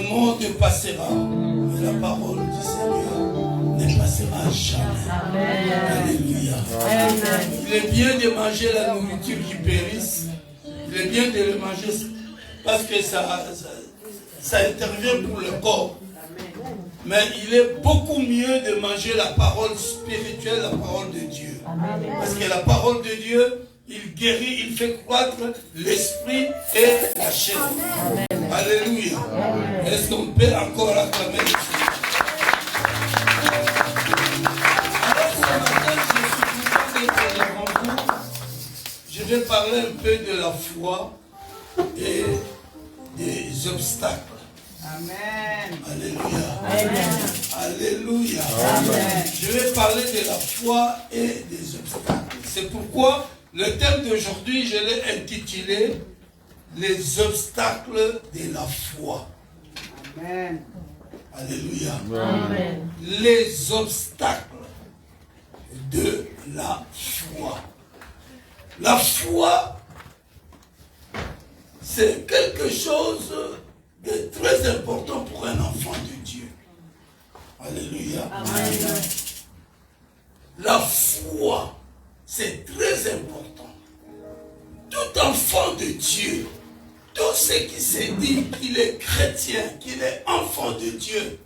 monde passera, mais la parole du Seigneur ne passera jamais. Amen. Alléluia. Amen. Il est bien de manger la nourriture qui périsse. Il est bien de le manger parce que ça intervient pour le corps. Mais il est beaucoup mieux de manger la parole spirituelle, la parole de Dieu. Parce que la parole de Dieu, il guérit, il fait croître l'esprit et la chair. Amen. Alléluia. Est-ce qu'on peut encore acclamer le Seigneur? Alors ce matin, je suis content d'être devant vous. Je vais parler un peu de la foi et des obstacles. Amen. Alléluia. Amen. Alléluia. Amen. Je vais parler de la foi et des obstacles. C'est pourquoi le thème d'aujourd'hui, je l'ai intitulé les obstacles de la foi. Amen. Alléluia. Amen. Les obstacles de la foi. La foi, c'est quelque chose de très important pour un enfant de Dieu. Alléluia. Amen. La foi, c'est très important. Tout enfant de Dieu, tout ce qui se dit qu'il est chrétien, qu'il est enfant de Dieu,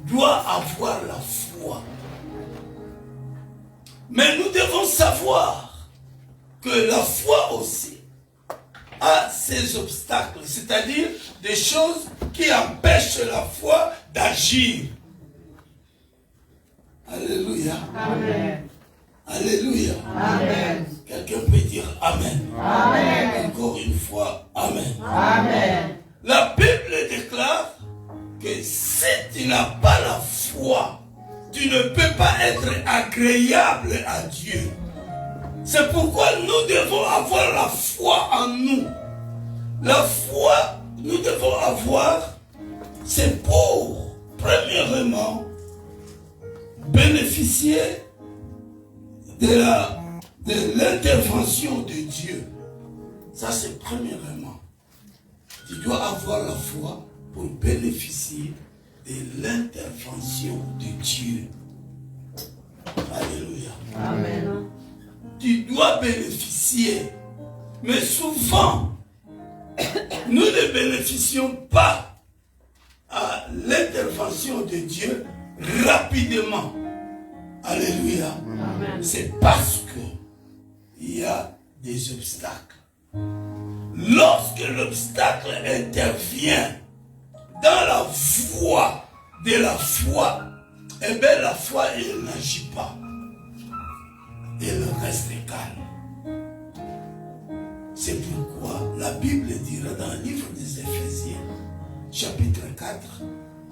doit avoir la foi. Mais nous devons savoir que la foi aussi a ses obstacles, c'est-à-dire des choses qui empêchent la foi d'agir. Alléluia. Amen. Alléluia. Amen. Quelqu'un peut dire Amen. Amen. Encore une fois, Amen. Amen. La Bible déclare que si tu n'as pas la foi, tu ne peux pas être agréable à Dieu. C'est pourquoi nous devons avoir la foi en nous. La foi, nous devons avoir, c'est pour, premièrement, bénéficier de l'intervention de Dieu. Ça, c'est premièrement. Tu dois avoir la foi pour bénéficier de l'intervention de Dieu. Alléluia. Amen. Tu dois bénéficier. Mais souvent, nous ne bénéficions pas à l'intervention de Dieu rapidement. Alléluia. C'est parce que il y a des obstacles. Lorsque l'obstacle intervient dans la voie de la foi, eh bien la foi, elle n'agit pas. Elle reste calme. C'est pourquoi la Bible dira dans le livre des Éphésiens, chapitre 4,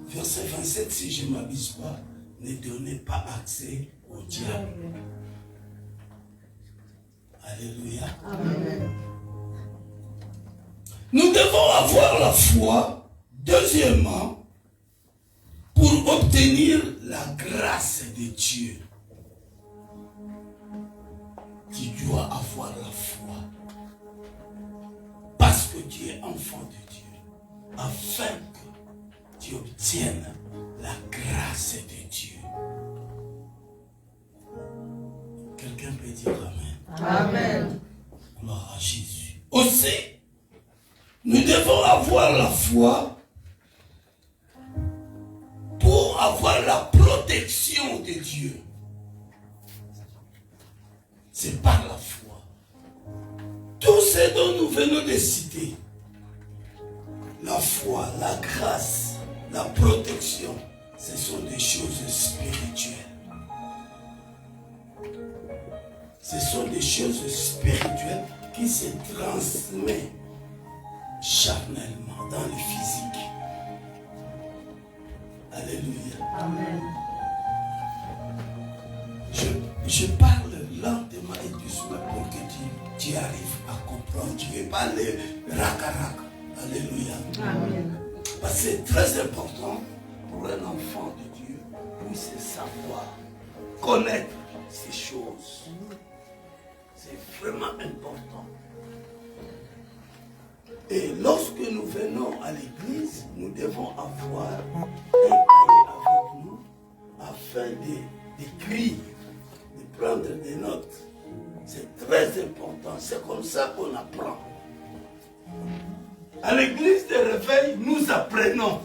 verset 27, si je ne m'abuse pas, ne donnez pas accès au diable. Alléluia. Amen. Nous devons avoir la foi, deuxièmement, pour obtenir la grâce de Dieu. Tu dois avoir la foi. Parce que tu es enfant de Dieu. Afin que tu obtiennes la grâce de Dieu. Quelqu'un peut dire Amen. Amen. Gloire à Jésus. Aussi, nous devons avoir la foi pour avoir la protection de Dieu. C'est par la foi. Tout ce dont nous venons de citer, la foi, la grâce, la protection, ce sont des choses spirituelles. Ce sont des choses spirituelles qui se transmettent charnellement dans le physique. Alléluia. Amen. Je parle lentement et doucement pour que tu arrives à comprendre. Tu ne veux pas les rac-rac. Alléluia. Amen. Parce que c'est très important pour un enfant de Dieu pour se savoir, connaître ces choses. C'est vraiment important. Et lorsque nous venons à l'église, nous devons avoir un cahier avec nous afin d'écrire, de prendre des notes. C'est très important, c'est comme ça qu'on apprend. À l'église de réveil, nous apprenons.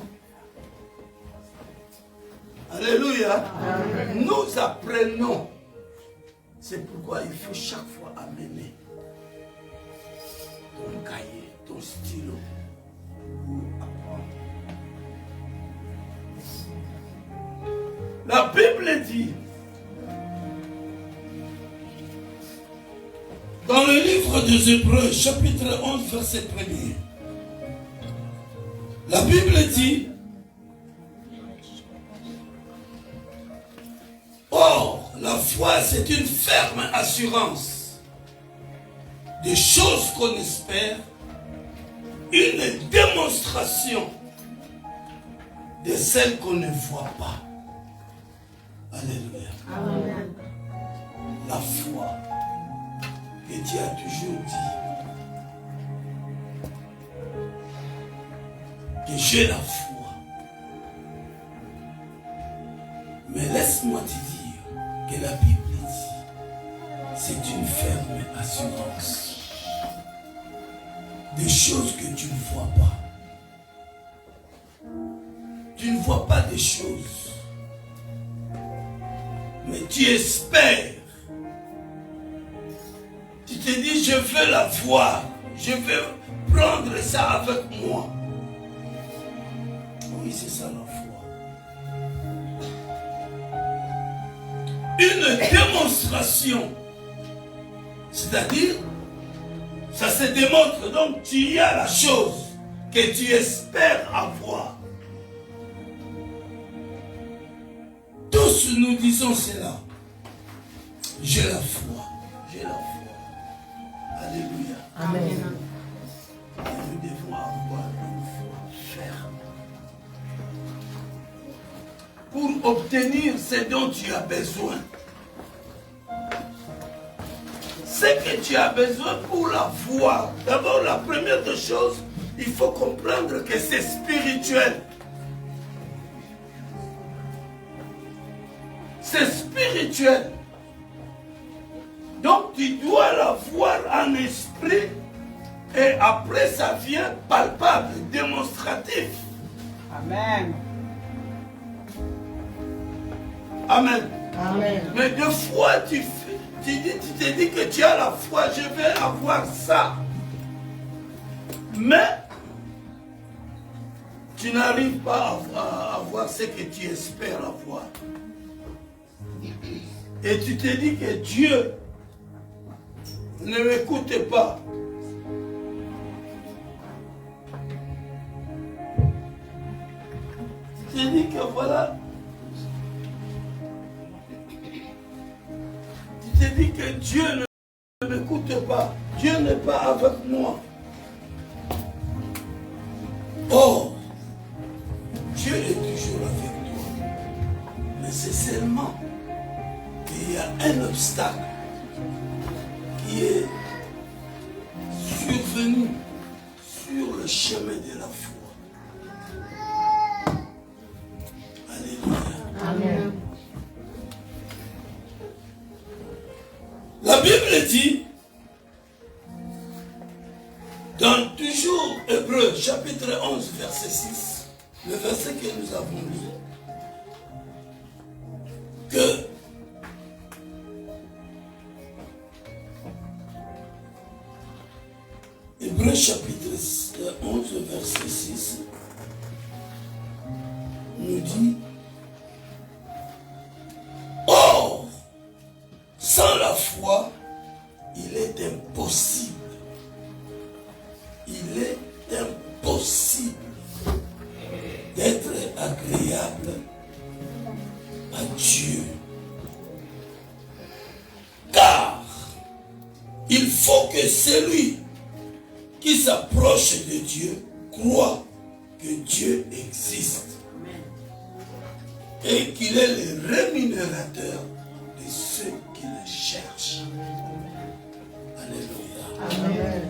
Alléluia. Amen. Nous apprenons. C'est pourquoi il faut chaque fois amener ton cahier, ton stylo pour apprendre. La Bible dit, dans le livre des Hébreux, chapitre 11, verset 1er, la Bible dit, or, la foi, c'est une ferme assurance des choses qu'on espère, une démonstration de celles qu'on ne voit pas. Alléluia. Amen. La foi que Dieu a toujours dit que j'ai la foi. Mais laisse-moi te dire que la Bible dit c'est une ferme assurance des choses que tu ne vois pas. Tu ne vois pas des choses, mais tu espères. Tu te dis, je veux la voir, je veux prendre ça avec moi. Oui, c'est ça la foi. Une démonstration, c'est-à-dire, ça se démontre, donc tu y as la chose que tu espères avoir. Tous nous disons cela. J'ai la foi, j'ai la foi. Alléluia. Amen. Et nous devons avoir une foi ferme pour obtenir ce dont tu as besoin. Ce que tu as besoin pour la voir. D'abord, la première des choses, il faut comprendre que c'est spirituel. C'est spirituel. Donc tu dois la voir en esprit et après ça vient palpable, démonstratif. Amen. Amen. Amen. Mais des fois tu te dis que tu as la foi, je vais avoir ça. Mais tu n'arrives pas à avoir ce que tu espères avoir. Et tu te dis que Dieu ne m'écoute pas. Tu te dis que voilà. Tu te dis que Dieu ne m'écoute pas. Dieu n'est pas avec moi. Oh, Dieu est toujours avec toi. Mais c'est seulement qu'il y a un obstacle qui est survenu sur le chemin de la foi. Alléluia. Amen. La Bible dit, dans toujours Hébreux, chapitre 11, verset 6, le verset que nous avons lu, que Hébreux chapitre 11, verset 6 nous dit, or, sans la foi, il est impossible. Il est impossible d'être agréable à Dieu. Car il faut que celui qui s'approche de Dieu croit que Dieu existe et qu'il est le rémunérateur de ceux qui le cherchent. Alléluia. Amen.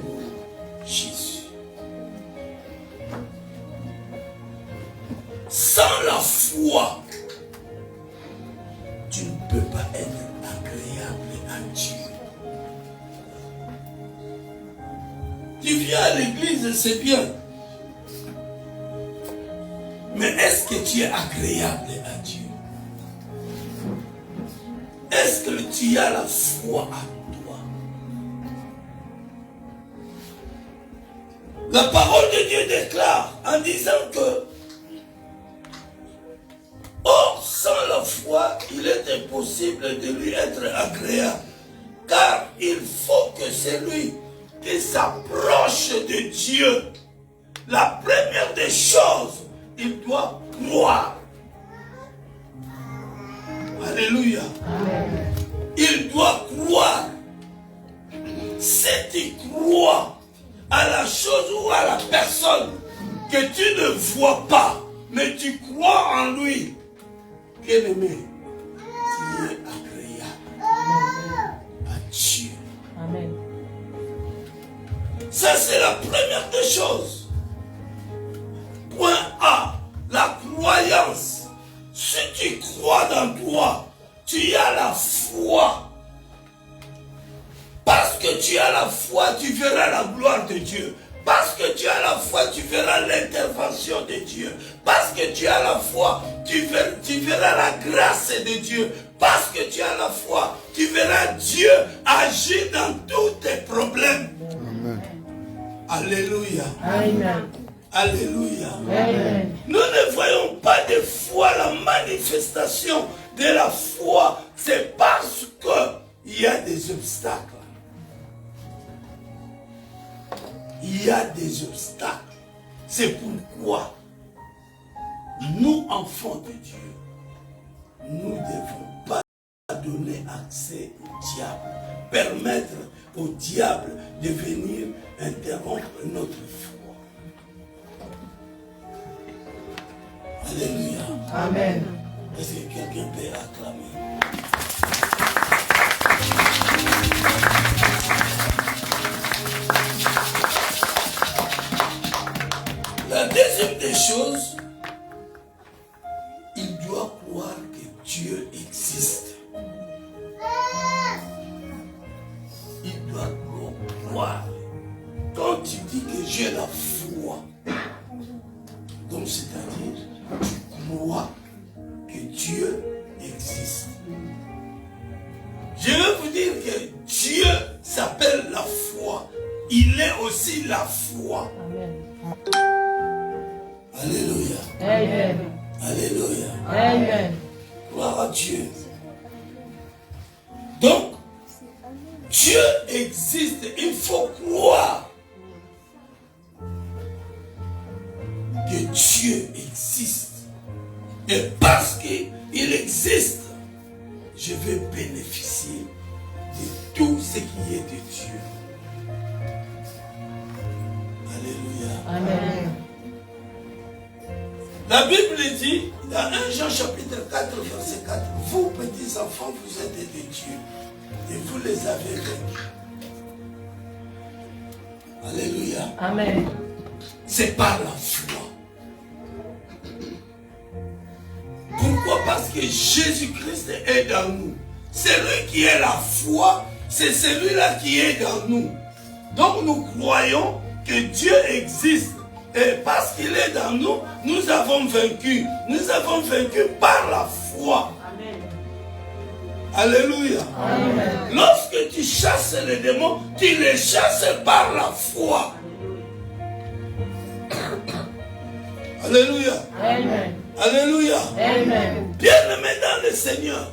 Jésus. sans la foi, tu ne peux pas être agréable à Dieu. Tu viens à l'église, c'est bien. Mais est-ce que tu es agréable à Dieu? Est-ce que tu as la foi à toi? La parole de Dieu déclare en disant que or, sans la foi, il est impossible de lui être agréable. Car il faut que celui qui s'approche de Dieu, la première des choses, il doit croire. Alléluia. Amen. Il doit croire. Si tu crois à la chose ou à la personne que tu ne vois pas, mais tu crois en lui, bien-aimé, tu es agréable à Dieu. Amen. Ça, c'est la première des choses. Point A, la croyance. Si tu crois dans toi, tu as la foi. Parce que tu as la foi, tu verras la gloire de Dieu. Parce que tu as la foi, tu verras l'intervention de Dieu. Parce que tu as la foi, tu verras la grâce de Dieu. Parce que tu as la foi, tu verras Dieu agir dans tous tes problèmes. Amen. Alléluia. Amen. Alléluia. Amen. Nous ne voyons pas de foi la manifestation de la foi. C'est parce qu'il y a des obstacles. Il y a des obstacles. C'est pourquoi nous, enfants de Dieu, nous ne devons pas donner accès au diable, permettre au diable de venir interrompre notre foi. Alléluia. Amen. Est-ce que quelqu'un peut acclamer? La deuxième des choses, il doit croire que Dieu existe. Il doit croire. Quand tu dis que j'ai la foi, donc c'est-à-dire tu crois que Dieu existe. Je veux vous dire que Dieu s'appelle la foi. Il est aussi la foi. Amen. Alléluia. Amen. Alléluia. Amen. Gloire à Dieu. Donc, Dieu existe. Il faut croire que Dieu existe. Et parce qu'il existe, je vais bénéficier de tout ce qui est de Dieu. Alléluia. Amen. La Bible dit, dans 1 Jean chapitre 4, verset 4, vous petits enfants, vous êtes de Dieu et vous les avez vaincus. Alléluia. Amen. C'est par la foi. Pourquoi? Parce que Jésus-Christ est dans nous. Celui qui est la foi, c'est celui-là qui est dans nous. Donc nous croyons que Dieu existe. Et parce qu'il est dans nous, nous avons vaincu. Nous avons vaincu par la foi. Amen. Alléluia. Amen. Lorsque tu chasses les démons, tu les chasses par la foi. Alléluia. Amen. Alléluia. Amen. Bien-aimés dans le Seigneur,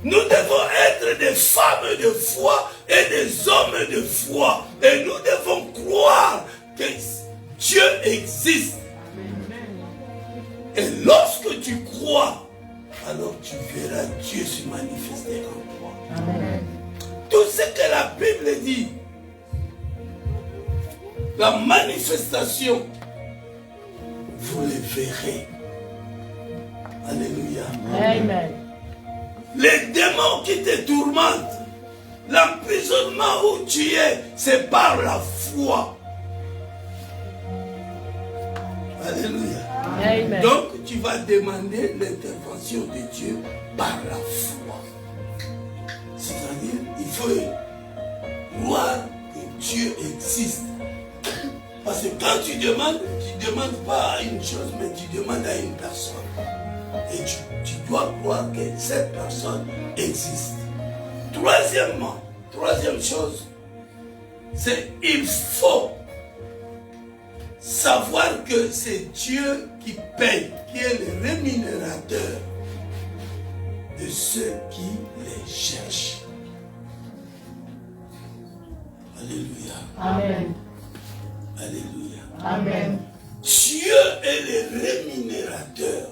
nous devons être des femmes de foi et des hommes de foi. Et nous devons croire que Dieu existe. Et lorsque tu crois, alors tu verras Dieu se manifester en toi. Amen. Tout ce que la Bible dit, la manifestation, vous le verrez. Alléluia. Amen. Les démons qui te tourmentent, l'emprisonnement où tu es, c'est par la foi. Alléluia. Amen. Donc, tu vas demander l'intervention de Dieu par la foi. C'est-à-dire, il faut croire que Dieu existe. Parce que quand tu demandes pas à une chose, mais tu demandes à une personne. Et tu dois croire que cette personne existe. Troisième chose, c'est il faut savoir que c'est Dieu qui paye, qui est le rémunérateur de ceux qui les cherchent. Alléluia. Amen. Alléluia. Amen. Dieu est le rémunérateur.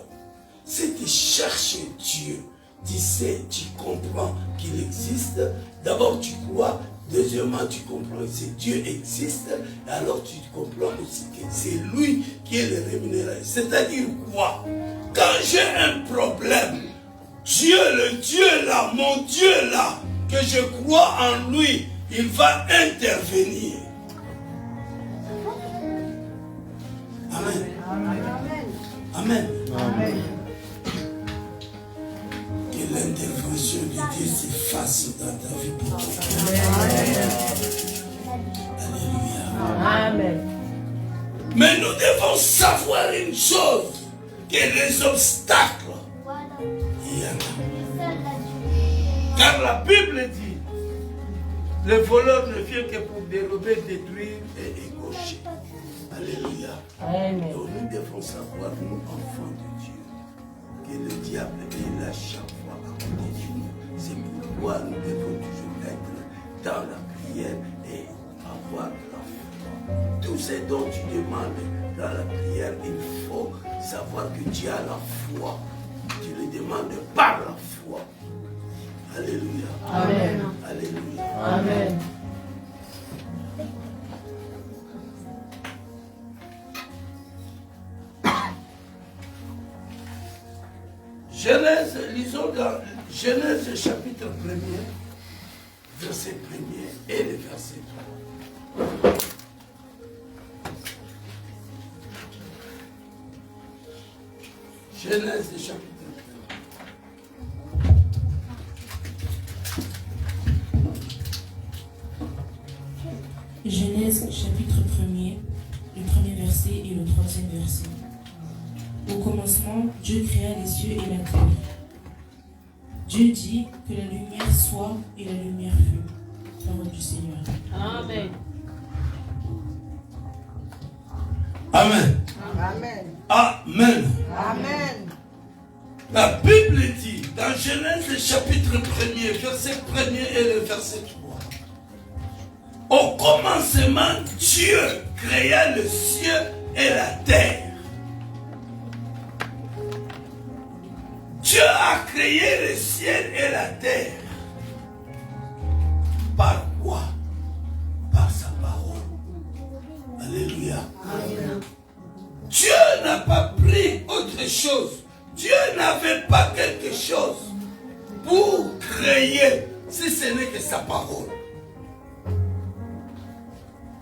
Si tu cherches Dieu, tu sais, tu comprends qu'il existe. D'abord, tu crois. Deuxièmement, tu comprends que Dieu existe. Et alors, tu comprends aussi que c'est lui qui est le rémunérateur. C'est-à-dire quoi? Quand j'ai un problème, Dieu, le Dieu là, mon Dieu là, que je crois en lui, il va intervenir. Amen. Amen. Amen. Que l'intervention de Dieu se fasse dans ta vie pour toi. Alléluia. Amen. Mais nous devons savoir une chose, que les obstacles, il y en a. Car la Bible dit, le voleur ne vient que pour dérober, détruire et égorger. Alléluia. Amen. Donc nous devons savoir, nous enfants de Dieu, que le diable est là chaque fois à côté de nous. C'est pourquoi nous devons toujours être dans la prière et avoir la foi. Tout ce dont tu demandes dans la prière, il faut savoir que tu as la foi. Tu le demandes par la foi. Alléluia. Amen. Alléluia. Amen. Genèse, lisons dans Genèse chapitre 1er, verset 1er et le verset 3. Genèse chapitre 1. Genèse chapitre 1er, le premier verset et le troisième verset. Au commencement, Dieu créa les cieux et la terre. Dieu dit que la lumière soit et la lumière fut. Parole du Seigneur. Amen. Amen. Amen. Amen. Amen. La Bible dit dans Genèse chapitre 1er, verset 1er et le verset 3. Au commencement, Dieu créa le ciel et la terre. Dieu a créé le ciel et la terre. Par quoi? Par sa parole. Alléluia. Amen. Dieu n'a pas pris autre chose. Dieu n'avait pas quelque chose pour créer si ce n'est que sa parole.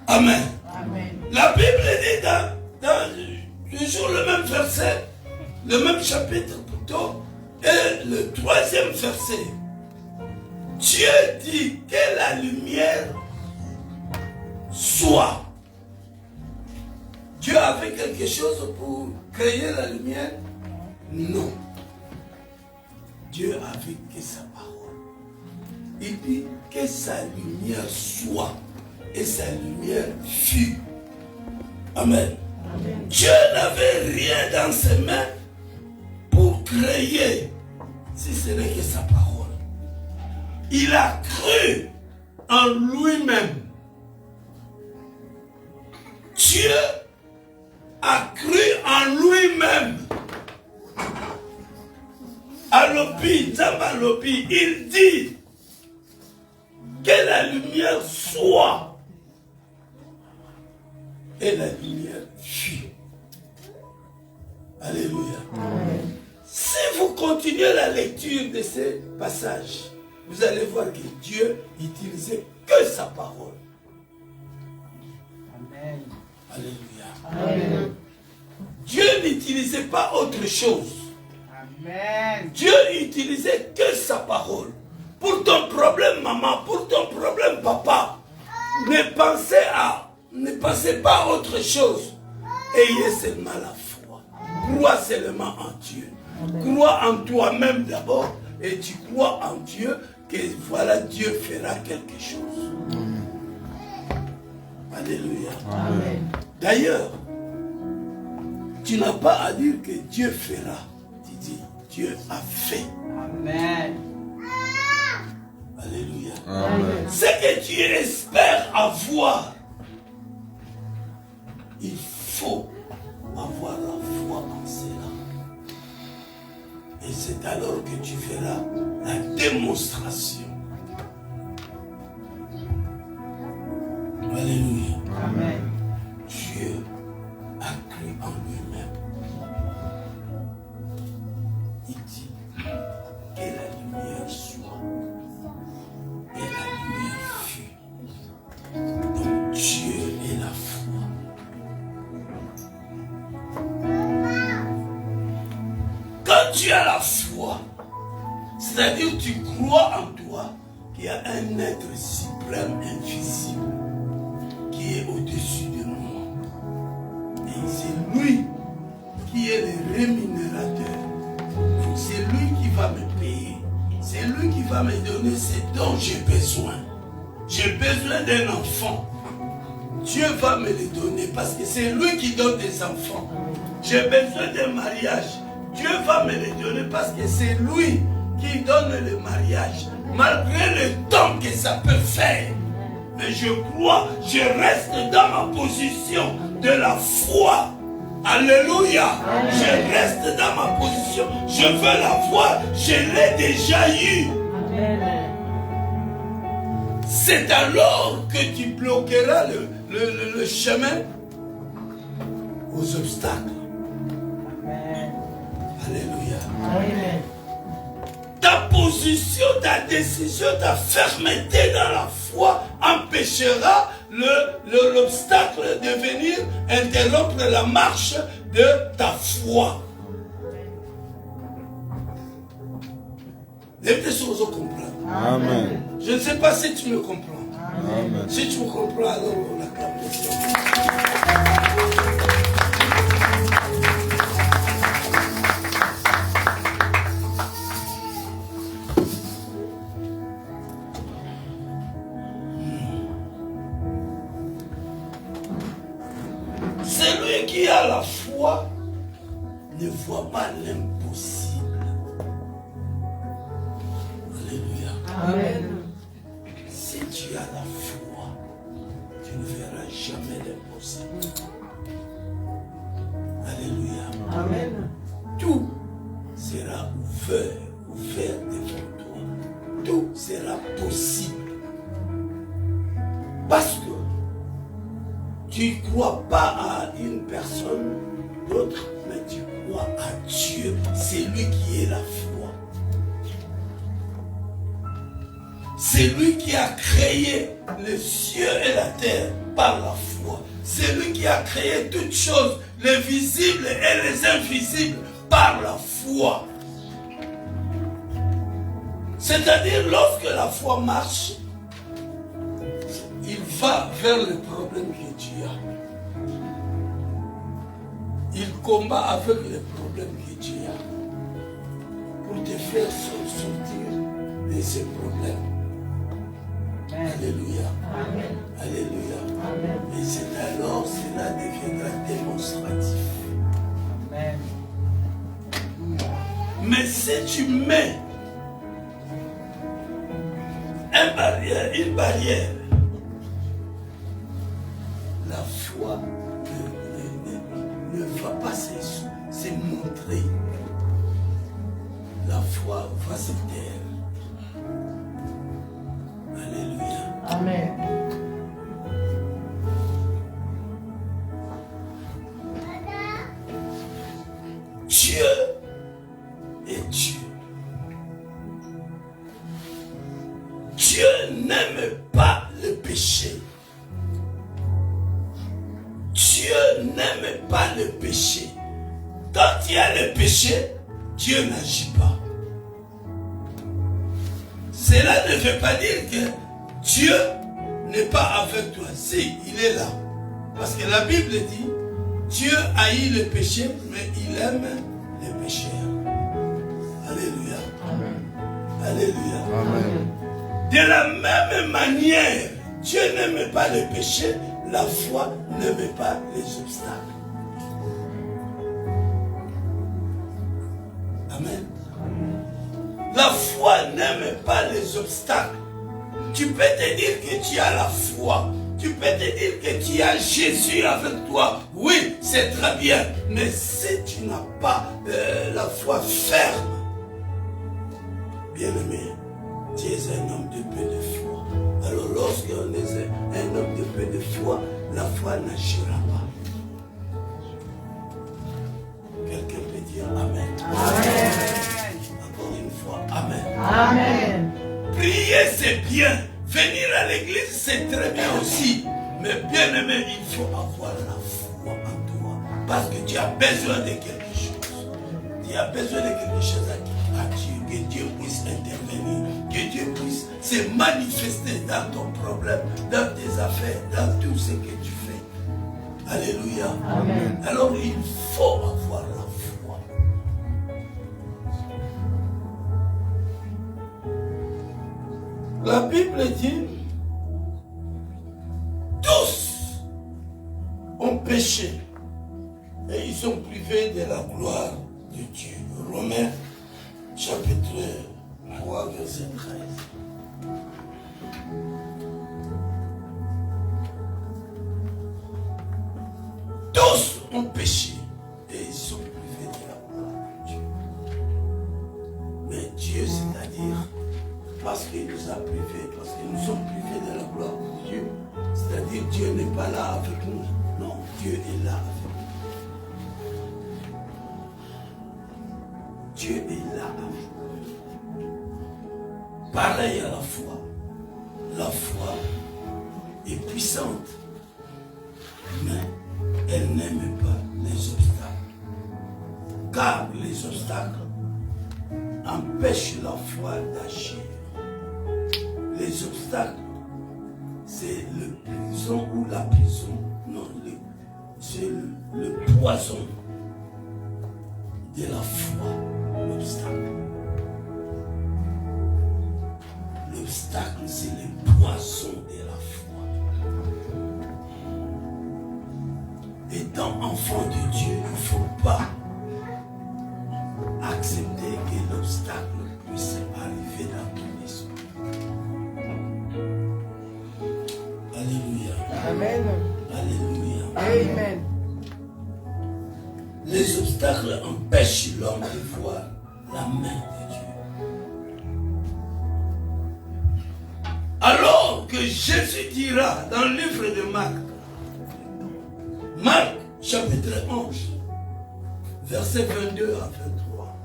Amen. Amen. La Bible dit dans toujours le même verset, le même chapitre plutôt, et le troisième verset. Dieu dit que la lumière soit. Dieu avait quelque chose pour créer la lumière? Non. Dieu avait que sa parole. Il dit que sa lumière soit et sa lumière fut. Amen. Amen. Dieu n'avait rien dans ses mains pour créer, si ce n'est que sa parole. Il a cru en lui-même. Dieu a cru en lui-même. Alobi, Zambalobi, il dit que la lumière soit. Et la lumière fut. Alléluia. Amen. Si vous continuez la lecture de ces passages, vous allez voir que Dieu n'utilisait que sa parole. Amen. Alléluia. Amen. Dieu n'utilisait pas autre chose. Amen. Dieu utilisait que sa parole. Pour ton problème, maman, pour ton problème, papa, ne pensez pas à autre chose. Ayez seulement la foi. Crois seulement en Dieu. Crois en toi-même d'abord et tu crois en Dieu que voilà, Dieu fera quelque chose. Alléluia. Amen. D'ailleurs, tu n'as pas à dire que Dieu fera. Tu dis, Dieu a fait. Amen. Alléluia. Amen. Ce que tu espères avoir, il faut avoir la foi en cela. Et c'est alors que tu feras la démonstration. Alléluia. Amen. Dieu a cru en lui-même. Il dit que la lumière soit. Et la lumière fut. Donc Dieu est la foi. Quand tu as la foi, c'est-à-dire tu crois en toi qu'il y a un être suprême, invisible, qui est au-dessus de moi. Et c'est lui qui est le rémunérateur. Donc c'est lui qui va me payer. C'est lui qui va me donner ce dont j'ai besoin. J'ai besoin d'un enfant. Dieu va me le donner parce que c'est lui qui donne des enfants. J'ai besoin d'un mariage. Dieu va me le donner parce que c'est lui qui donne le mariage. Malgré le temps que ça peut faire. Mais je crois, je reste dans ma position de la foi. Alléluia. Je reste dans ma position. Je veux la voir. Je l'ai déjà eu. Amen. C'est alors que tu bloqueras le chemin aux obstacles. Amen. Alléluia. Amen. Ta position, ta décision, ta fermeté dans la foi empêchera l'obstacle de venir interrompre la marche de ta foi. Les choses à comprendre. Amen. Je ne sais pas si tu me comprends. Amen. Si tu me comprends, alors on acclame le Seigneur. Celui qui a la foi ne voit pas l'impossible. Alléluia. Amen. Si tu as la foi, tu ne verras jamais l'impossible. Alléluia. Amen. Tout sera ouvert devant toi. Tout sera possible. Parce que tu ne crois pas à une personne d'autre, mais tu crois à Dieu. C'est lui qui est la foi. C'est lui qui a créé les cieux et la terre par la foi. C'est lui qui a créé toutes choses, les visibles et les invisibles, par la foi. C'est-à-dire, lorsque la foi marche, il va vers le problème que tu as. Il combat avec les problèmes que tu as pour te faire sortir de ces problèmes. Alléluia. Amen. Alléluia. Amen. Et c'est alors cela deviendra démonstratif. Amen. Mais si tu mets une barrière, la foi ne va pas se montrer. La foi va se taire. Alléluia. Amen. Dieu est Dieu. Dieu n'aime pas le péché. Dieu n'aime pas le péché. quand il y a le péché, Dieu n'agit pas. Cela ne veut pas dire que Dieu n'est pas avec toi. Si, il est là. Parce que la Bible dit, Dieu haït le péché, mais il aime les pécheurs. Alléluia. Amen. Alléluia. Amen. De la même manière, Dieu n'aime pas le péché, la foi n'aime pas les obstacles. Amen. La foi n'aime pas les obstacles. Tu peux te dire que tu as la foi. Tu peux te dire que tu as Jésus avec toi. Oui, c'est très bien. Mais si tu n'as pas la foi ferme, bien-aimé, tu es un homme de peu de foi. Alors lorsqu'on est un homme de peu de foi, la foi n'agira pas. Quelqu'un peut dire Amen. Amen. Encore une fois, Amen. Amen. Prier, c'est bien. Venir à l'église, c'est très bien aussi. Mais bien aimé, il faut avoir la foi en toi. Parce que tu as besoin de quelque chose. Tu as besoin de quelque chose à Dieu. Que Dieu puisse intervenir. Que Dieu puisse se manifester dans ton problème, dans tes affaires, dans tout ce que tu fais. Alléluia. Amen. Alors il faut avoir la foi. La Bible dit, tous ont péché et ils sont privés de la gloire de Dieu. Romains chapitre 3 verset 13. Tous ont péché et ils sont privés de la gloire de Dieu. Mais Dieu, c'est-à-dire, parce qu'il nous a privés, parce que nous sommes privés de la gloire de Dieu, c'est-à-dire Dieu n'est pas là avec nous. Non, Dieu est là avec nous. Dieu est là avec nous. Pareil à la foi. La foi est puissante, mais elle n'aime pas les obstacles. Car les obstacles empêchent la foi d'agir. Les obstacles, c'est le prison ou la prison. Non, c'est le poison de la foi, l'obstacle. L'obstacle, c'est le poison de la foi. Étant enfant de Dieu, il ne faut pas accepter que l'obstacle puisse arriver dans ton esprit. Alléluia. Amen. Alléluia. Amen. Les obstacles empêchent l'homme de voir la main de Dieu. Alors que Jésus dira dans le livre de Marc, Marc chapitre 11, verset 22 à 23,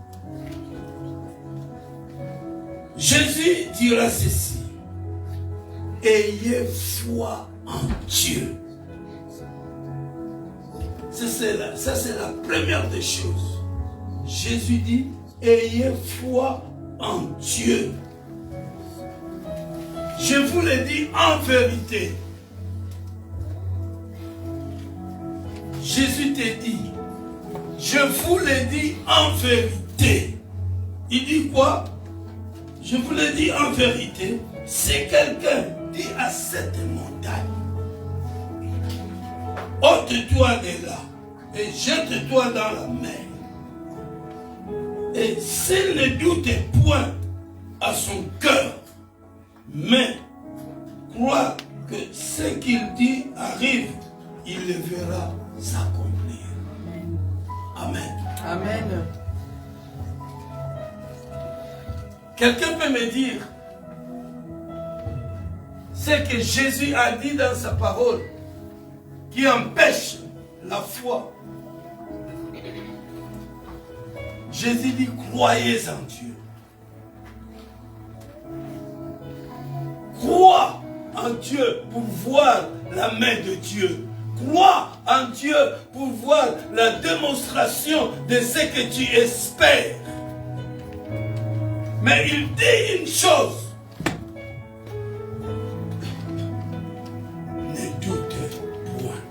Jésus dira ceci: ayez foi en Dieu. Ça c'est la première des choses. Jésus dit, ayez foi en Dieu. Je vous le dis en vérité. Jésus te dit, je vous le dis en vérité. Il dit quoi? Je vous le dis en vérité. Si quelqu'un dit à cette montagne, ôte-toi de là et jette-toi dans la mer. Et s'il ne doute point à son cœur, mais croit que ce qu'il dit arrive, il le verra s'accomplir. Amen. Amen. Quelqu'un peut me dire ce que Jésus a dit dans sa parole qui empêche la foi. Jésus dit, croyez en Dieu. Crois en Dieu pour voir la main de Dieu. Crois en Dieu pour voir la démonstration de ce que tu espères. Mais il dit une chose. Ne doute point.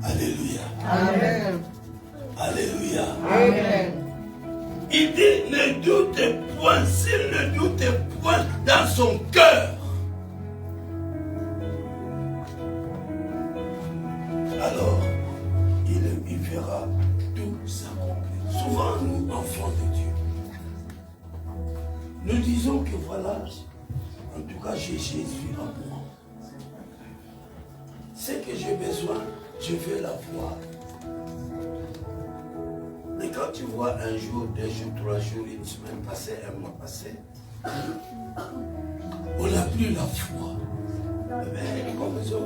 Alléluia. Amen. Alléluia. Amen. Il dit ne doute point. S'il ne doute point dans son cœur. Alors, il verra tout s'accomplir. Souvent, nous, enfants de Dieu, nous disons que voilà, en tout cas, j'ai Jésus en moi. Ce que j'ai besoin, je vais l'avoir. Mais quand tu vois un jour, 2 jours, 3 jours, une semaine passée, un mois passé, on n'a plus la foi. Mais comme ça,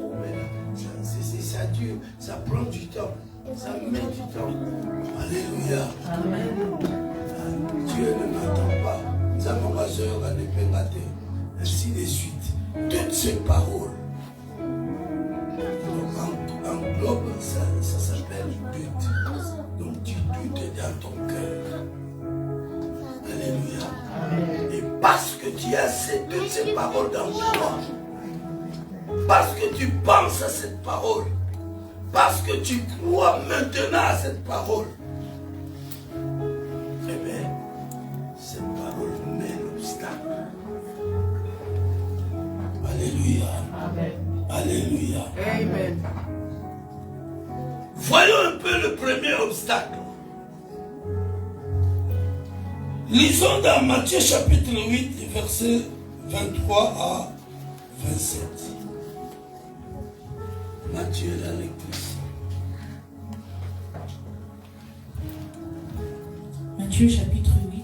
ça dure, ça prend du temps, ça met du temps. Alléluia. Amen. Dieu ne m'attend pas. Nous avons ma soeur à l'épingate, ainsi de suite. Toutes ces paroles. Donc en globe, ça s'appelle doute. Donc tu doutes dans ton cœur. Alléluia. Amen. Et parce que tu as toutes ces paroles dans toi, parce que tu penses à cette parole, parce que tu crois maintenant à cette parole, eh bien, cette parole met l'obstacle. Alléluia. Amen. Alléluia. Amen. Voyons un peu le premier obstacle. Lisons dans Matthieu chapitre 8, versets 23 à 27. Matthieu, la lectrice. Matthieu chapitre 8,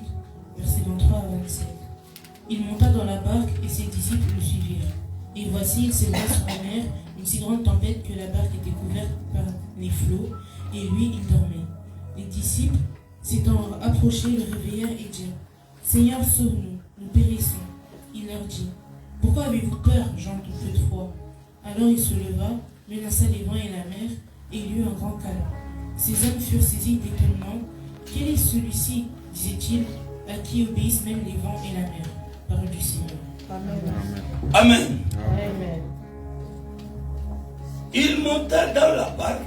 versets 23 à 27. Il monta dans la barque et ses disciples le suivirent. Et voici, il s'éleva sur la mer, une si grande tempête que la barque était couverte par les flots, et lui, il dormait. Les disciples, s'étant approchés, le réveillèrent et dirent, « Seigneur, sauve-nous, nous périssons. » Il leur dit, « Pourquoi avez-vous peur, gens de peu de foi ?» Alors il se leva, menaça les vents et la mer, et il y eut un grand calme. Ces hommes furent saisis d'étonnement. « Quel est celui-ci, disait-il, à qui obéissent même les vents et la mer ?» Parole du Seigneur. Amen. Amen. Amen. Il monta dans la barque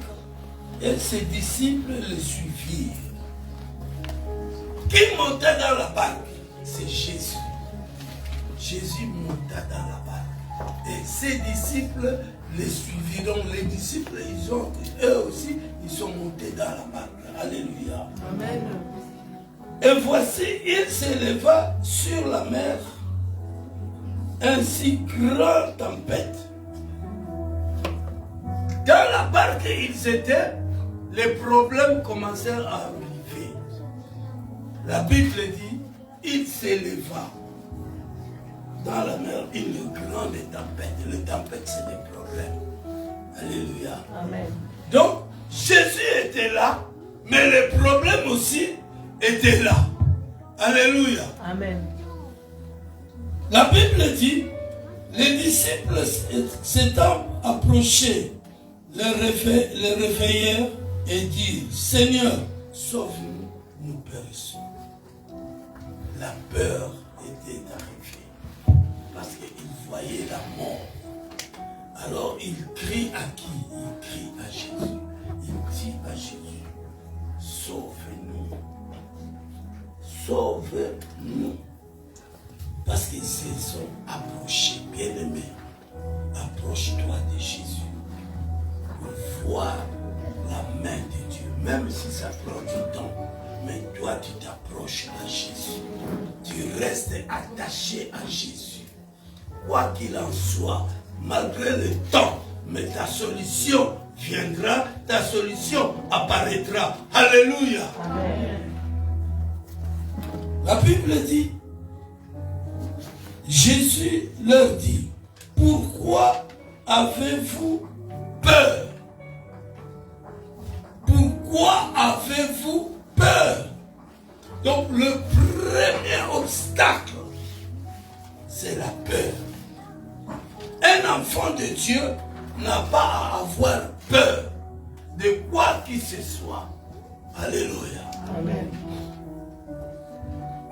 et ses disciples le suivirent. Qui monta dans la barque? C'est Jésus. Jésus monta dans la barque. Et ses disciples les suivirent. Donc les disciples, eux aussi, ils sont montés dans la barque. Alléluia. Amen. Et voici, il s'éleva sur la mer une si grande tempête. Dans la barque où ils étaient, les problèmes commencèrent à arriver. La Bible dit, il s'éleva dans la mer une grande tempête. Les tempêtes, c'est des problèmes. Alléluia. Amen. Donc, Jésus était là, mais les problèmes aussi étaient là. Alléluia. Amen. La Bible dit, les disciples s'étant approchés, les réveillèrent et dirent, Seigneur, sauve-nous, nous périssons. La peur était arrivée parce qu'ils voyaient la mort. Alors il crie à qui? Il crie à Jésus. Il dit à Jésus, sauve-nous. Sauve-nous. Parce qu'ils se sont approchés, bien-aimés. Approche-toi de Jésus pour voir la main de Dieu. Même si ça prend du temps, mais toi tu t'approches à Jésus. Tu restes attaché à Jésus. Quoi qu'il en soit, malgré le temps, mais ta solution viendra, ta solution apparaîtra. Alléluia. Amen. La Bible dit, Jésus leur dit, pourquoi avez-vous peur? Pourquoi avez-vous peur? Donc le premier obstacle, c'est la peur. Un enfant de Dieu n'a pas à avoir peur de quoi qu'il ce soit. Alléluia. Amen.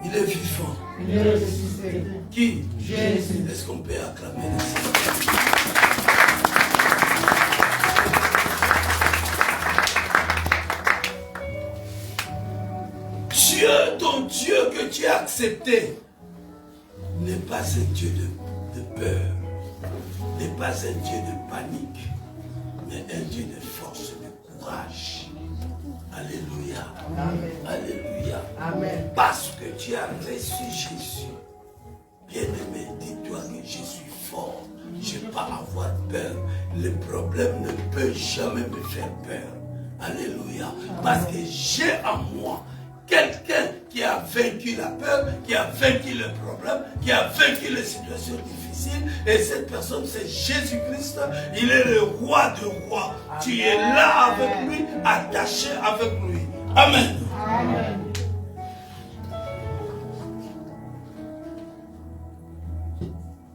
Il est vivant. Il est ressuscité. Qui? Jésus. Est-ce qu'on peut acclamer le Seigneur? Dieu, ton Dieu que tu as accepté, n'est pas un Dieu de peur, n'est pas un Dieu de panique, mais un Dieu de force, de courage. Alléluia. Amen. Alléluia. Amen. Parce que tu as reçu Jésus. Bien-aimé, dis-toi que je suis fort. Je ne vais pas avoir peur. Le problème ne peut jamais me faire peur. Alléluia. Parce que j'ai en moi quelqu'un qui a vaincu la peur, qui a vaincu le problème, qui a vaincu les situations difficiles. Et cette personne, c'est Jésus-Christ. Il est le roi de rois. Amen. Tu es là avec lui, attaché avec lui. Amen. Amen.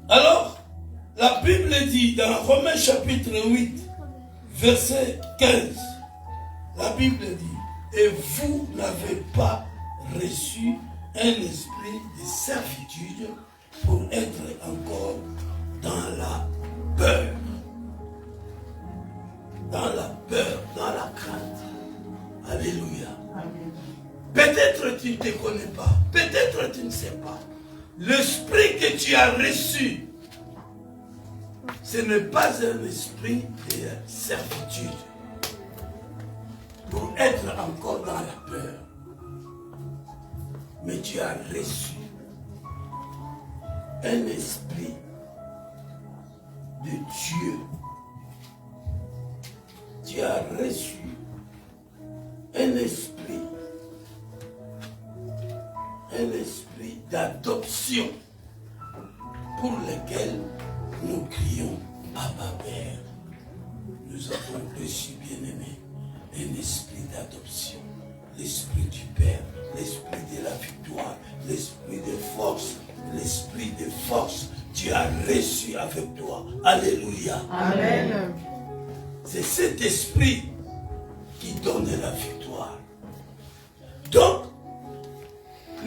Alors, la Bible dit dans Romains chapitre 8, verset 15, la Bible dit, et vous n'avez pas reçu un esprit de servitude pour être encore dans la peur. Dans la peur, dans la crainte. Alléluia. Amen. Peut-être tu ne te connais pas, peut-être tu ne sais pas. L'esprit que tu as reçu, ce n'est pas un esprit de servitude pour être encore dans la peur. Mais tu as reçu un esprit de Dieu. Tu as reçu un esprit d'adoption pour lequel nous crions Abba Père. Nous avons reçu, bien-aimé, un esprit d'adoption, l'esprit du Père, l'esprit de la victoire, l'esprit de force, l'esprit de force. Tu as reçu avec toi. Alléluia. Amen. C'est cet esprit qui donne la victoire. Donc,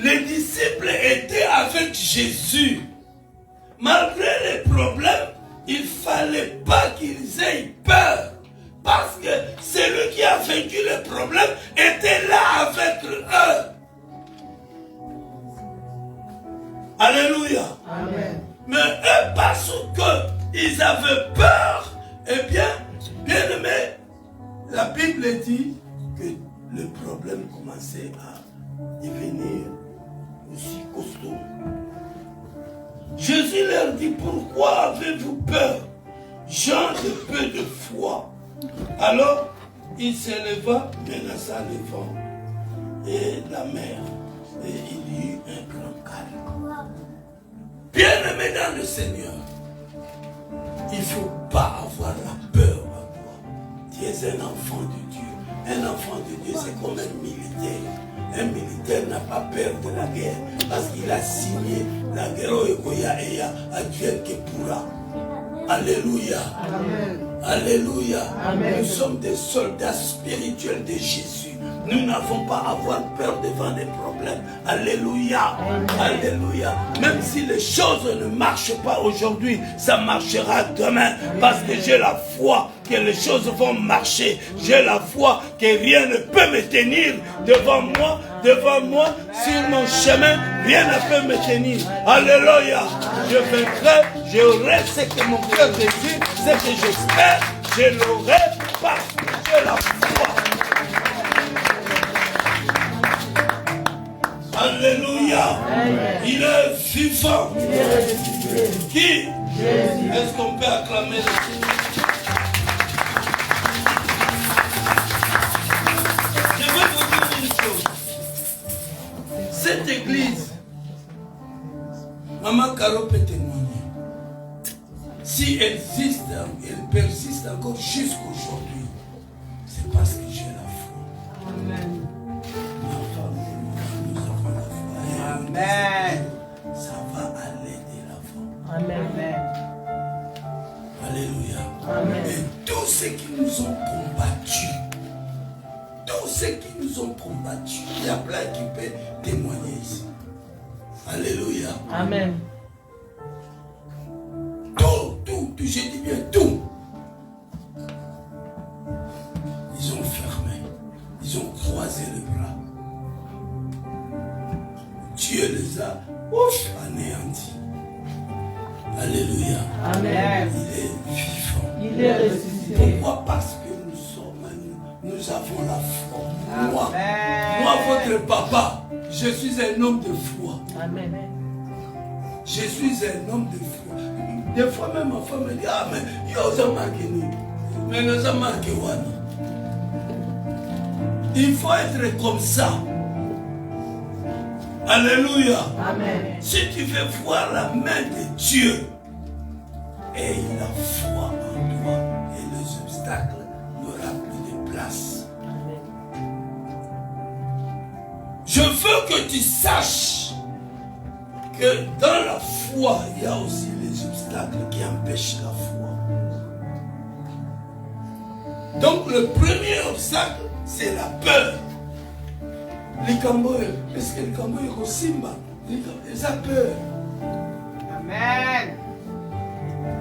les disciples étaient avec Jésus. Malgré les problèmes, il ne fallait pas qu'ils aient peur. Parce que celui qui a vaincu le problème était là avec eux. Alléluia. Amen. Mais eux, parce qu'ils avaient peur, eh bien, bien aimé, la Bible dit que le problème commençait à devenir aussi costaud. Jésus leur dit, pourquoi avez-vous peur, gens de peu de foi? Alors, il s'éleva, menaça le vent et la mer, et il y eut un grand calme. Bien-aimé dans le Seigneur, il ne faut pas avoir la peur à toi. Tu es un enfant de Dieu. Un enfant de Dieu, c'est comme un militaire. Un militaire n'a pas peur de la guerre parce qu'il a signé la guerre au Ekoya à Dieu qui pourra. Alléluia. Amen. Alléluia. Amen. Nous sommes des soldats spirituels de Jésus. Nous n'avons pas à avoir peur devant des problèmes. Alléluia. Amen. Alléluia. Même si les choses ne marchent pas aujourd'hui, ça marchera demain. Parce que j'ai la foi que les choses vont marcher. J'ai la foi que rien ne peut me tenir devant moi, sur mon chemin. Rien ne peut me tenir. Alléluia. Je vaincrai, j'aurai ce que mon cœur désire, ce que j'espère, je l'aurai parce que j'ai la foi. Alléluia. Amen. Il est vivant. Il est ressuscité. Qui? Jésus. Est-ce qu'on peut acclamer le Seigneur? Je vais vous dire une chose. Cette église, Maman Caro peut témoigner. Si elle existe, elle persiste encore jusqu'aujourd'hui, c'est parce que j'ai la foi. Amen. Ma femme et moi, nous avons la foi. Et Amen. ça va aller de l'avant. Amen. Amen. Alléluia. Amen. Et nous ont combattus, tous ceux qui nous ont combattus, il y a plein qui peuvent témoigner ici. Alléluia. Amen. Tout, je dis bien tout. Ils ont fermé, ils ont croisé les bras. Dieu les a anéantis. Alléluia. Amen. Il est vivant. Il est ressuscité. Pourquoi? Parce que nous avons la foi. Moi, Amen. votre papa, je suis un homme de foi. Amen. Je suis un homme de foi. Des fois même ma femme me dit, ah mais il y a manqué nous. Mais nous avons manqué Wani. Il faut être comme ça. Alléluia. Amen. Si tu veux voir la main de Dieu, aie la foi en toi et les obstacles n'auront plus de place. Je veux que tu saches que dans la foi, il y a aussi les obstacles qui empêchent la foi. Donc le premier obstacle, c'est la peur. Les Camboyes, parce que les Camboyes sont Simba, ils ont peur. Amen.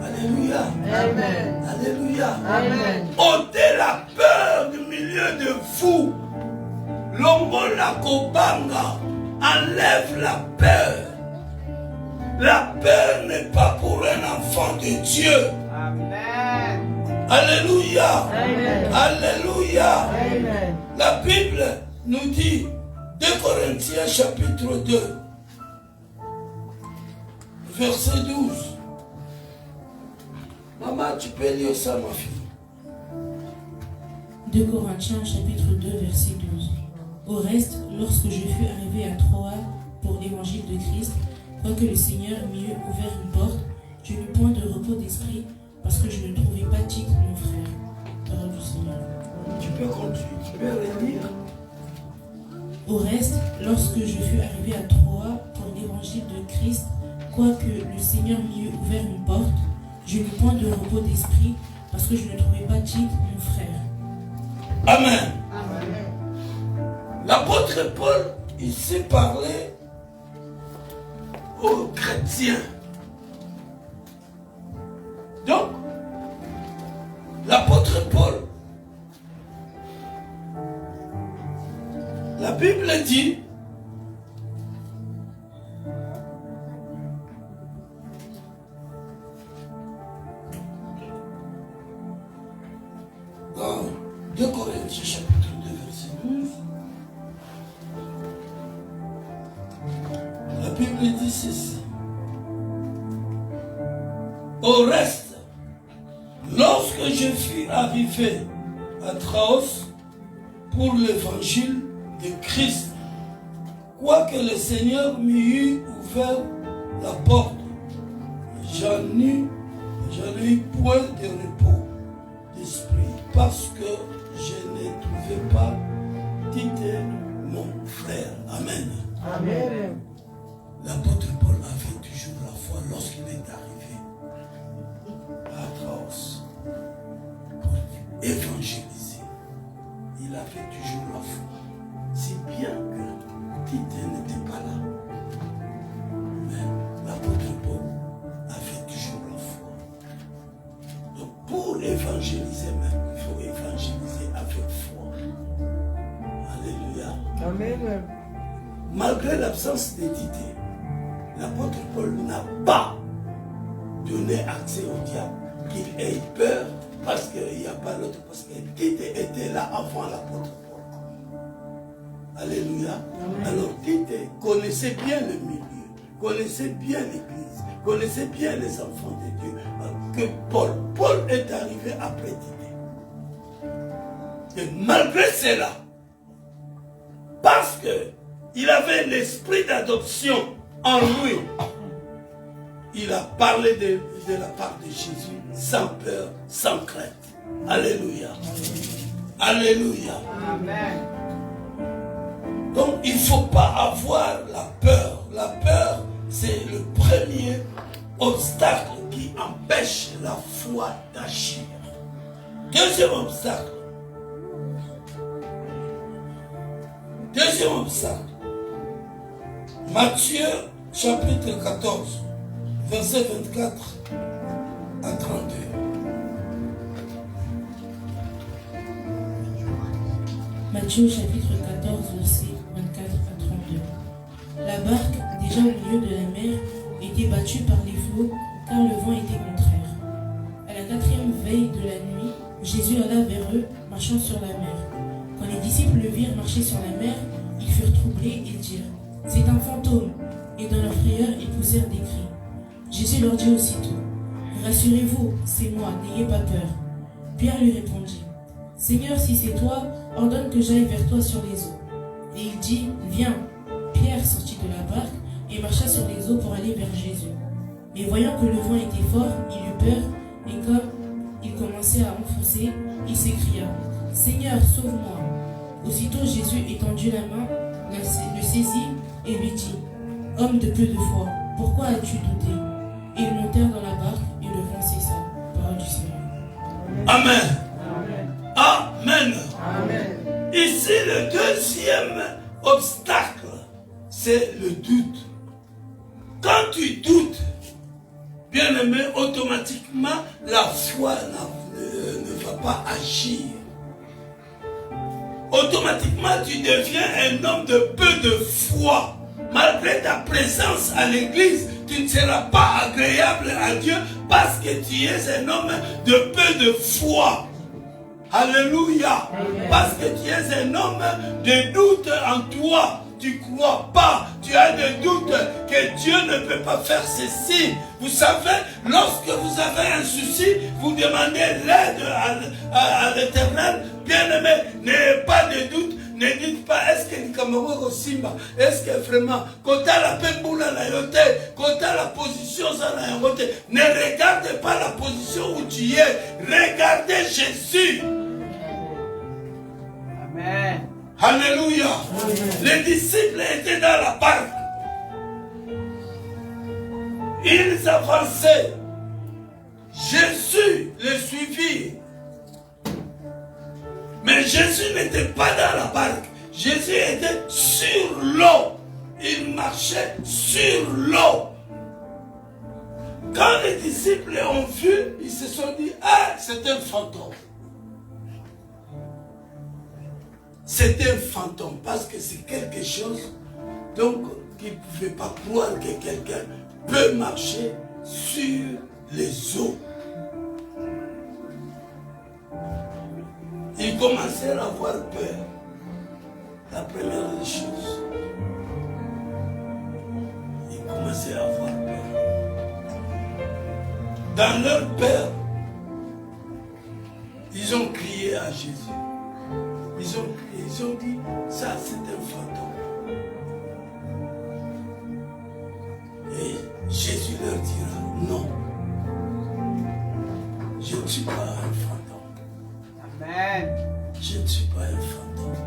Alléluia. Amen. Alléluia. Amen. Ôtez la peur du milieu de vous. Longo la kobanga. Enlève la peur. La peur n'est pas pour un enfant de Dieu. Amen. Alléluia. Amen. Alléluia. Amen. La Bible nous dit, 2 Corinthiens chapitre 2, verset 12. Maman, tu peux lire ça, ma fille. 2 Corinthiens chapitre 2 verset 12. Au reste, lorsque je fus arrivé à Troie pour l'évangile de Christ, quoique le Seigneur m'y eût ouvert une porte, je n'eus point de repos d'esprit parce que je ne trouvais pas Tite mon frère. Parole du Seigneur. Tu peux continuer, tu peux relire. Au reste, lorsque je fus arrivé à Troie pour l'évangile de Christ, quoique le Seigneur m'y eût ouvert une porte, je n'eus point de repos d'esprit parce que je ne trouvais pas Tite mon frère. Amen. Amen. L'apôtre Paul, il s'est parlé aux chrétiens. Donc, l'apôtre Paul, la Bible dit, dans 2 Corinthiens chapitre 2 verset 12, la Bible dit ceci. Au reste, lorsque je fus arrivé à Troas pour l'évangile de Christ, quoique le Seigneur m'y eût ouvert la porte, j'en ai eu point de repos d'esprit, parce que je ne trouvais pas Tite mon frère. Amen. Amen. L'apôtre Paul avait toujours la foi lorsqu'il est arrivé à Troas pour évangéliser. Il avait toujours la foi. Si bien que Tite n'était pas là. Mais l'apôtre Paul avait toujours la foi. Donc pour évangéliser même, il faut évangéliser avec foi. Alléluia. Amen. Malgré l'absence de Tite, l'apôtre Paul n'a pas donné accès au diable, qu'il ait peur parce qu'il n'y a pas l'autre, parce que Tite était là avant l'apôtre Paul. Alléluia. Alors Tite connaissait bien le milieu, connaissait bien l'église, connaissait bien les enfants de Dieu, que Paul est arrivé après Tite. Et malgré cela, parce qu'il avait l'esprit d'adoption en lui, il a parlé de la part de Jésus sans peur, sans crainte. Alléluia. Alléluia. Amen. Donc il ne faut pas avoir la peur. La peur, c'est le premier obstacle qui empêche la foi d'agir. Deuxième obstacle. Deuxième obstacle. Matthieu chapitre 14, verset 24 à 32. Matthieu chapitre 14, verset 24 à 32. La barque, déjà au milieu de la mer, était battue par les flots, car le vent était contraire. À la 4e veille de la nuit, Jésus alla vers eux, marchant sur la mer. Quand les disciples le virent marcher sur la mer, ils furent troublés et dirent « C'est un fantôme !» Et dans leur frayeur, ils poussèrent des cris. Jésus leur dit aussitôt « Rassurez-vous, c'est moi, n'ayez pas peur. » Pierre lui répondit « Seigneur, si c'est toi, ordonne que j'aille vers toi sur les eaux. » Et il dit « Viens !» Pierre sortit de la barque et marcha sur les eaux pour aller vers Jésus. Mais voyant que le vent était fort, il eut peur, et comme il commençait à enfoncer, il s'écria « Seigneur, sauve-moi !» Aussitôt Jésus étendit la main, le saisit et lui dit « Homme de peu de foi, pourquoi as-tu douté ?» Et ils montèrent dans la barque et le vent cessa. Parole du Seigneur. Amen. Amen. Amen. Amen. Ici, le deuxième obstacle, c'est le doute. Quand tu doutes, bien aimé, automatiquement, la foi ne va pas agir. Automatiquement, tu deviens un homme de peu de foi. Malgré ta présence à l'église, tu ne seras pas agréable à Dieu parce que tu es un homme de peu de foi. Alléluia. Amen. Parce que tu es un homme de doute en toi. Tu ne crois pas. Tu as des doutes que Dieu ne peut pas faire ceci. Vous savez, lorsque vous avez un souci, vous demandez l'aide à l'Éternel. Bien-aimé, n'ayez pas de doute. Ne dites pas, est-ce que Nikamawego Simba, est-ce que vraiment, quand à la pemboula na yote, quand à la position ça na yote, ne regardez pas la position où tu es, regardez Jésus. Amen. Alléluia. Amen. Les disciples étaient dans la barque. Ils avançaient. Jésus les suivit. Mais Jésus n'était pas dans la barque. Jésus était sur l'eau. Il marchait sur l'eau. Quand les disciples ont vu, ils se sont dit, ah, c'est un fantôme. C'est un fantôme parce que c'est quelque chose donc qu'ils ne pouvaient pas croire que quelqu'un peut marcher sur les eaux. Ils commencèrent à avoir peur. La première des choses. Ils commençaient à avoir peur. Dans leur peur, ils ont crié à Jésus. Ils ont dit, ça c'est un fantôme. Et Jésus leur dira, non, je ne suis pas un fantôme. Amen. Je ne suis pas un fantôme.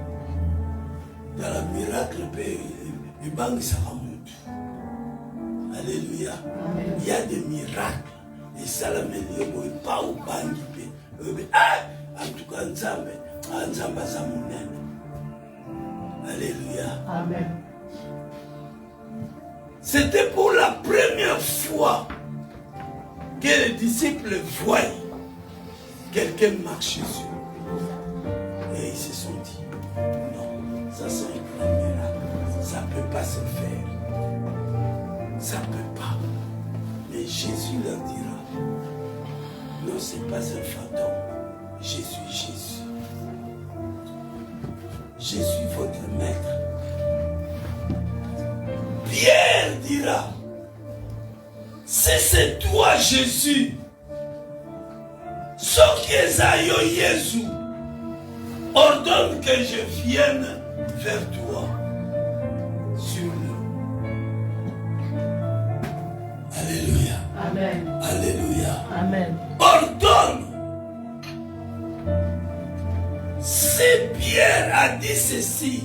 Dans le miracle, il bang Saramutu. Alléluia. Amen. Il y a des miracles. Et ça la met pas au bangi. En tout cas, Nzambe Zamunen. Alléluia. Amen. C'était pour la première fois que les disciples voyaient quelqu'un marcher sur l'eau. Et ils se sont dit, non, ça c'est un grand miracle. Ça ne peut pas se faire. Ça ne peut pas. Mais Jésus leur dira, non, ce n'est pas un fantôme. Je suis Jésus. Je suis votre maître. Pierre dira, si c'est toi Jésus, ce qui est Jésus, ordonne que je vienne vers toi sur l'eau. Alléluia. Amen. Alléluia. Amen. Ordonne. Si Pierre a dit ceci,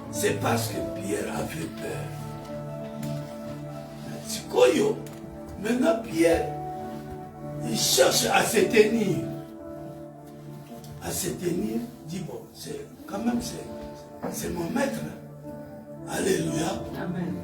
c'est parce que Pierre avait peur. Sikoyo, maintenant Pierre, il cherche à se tenir. à se tenir, dit bon, c'est quand même, c'est mon maître. Alléluia. Amen.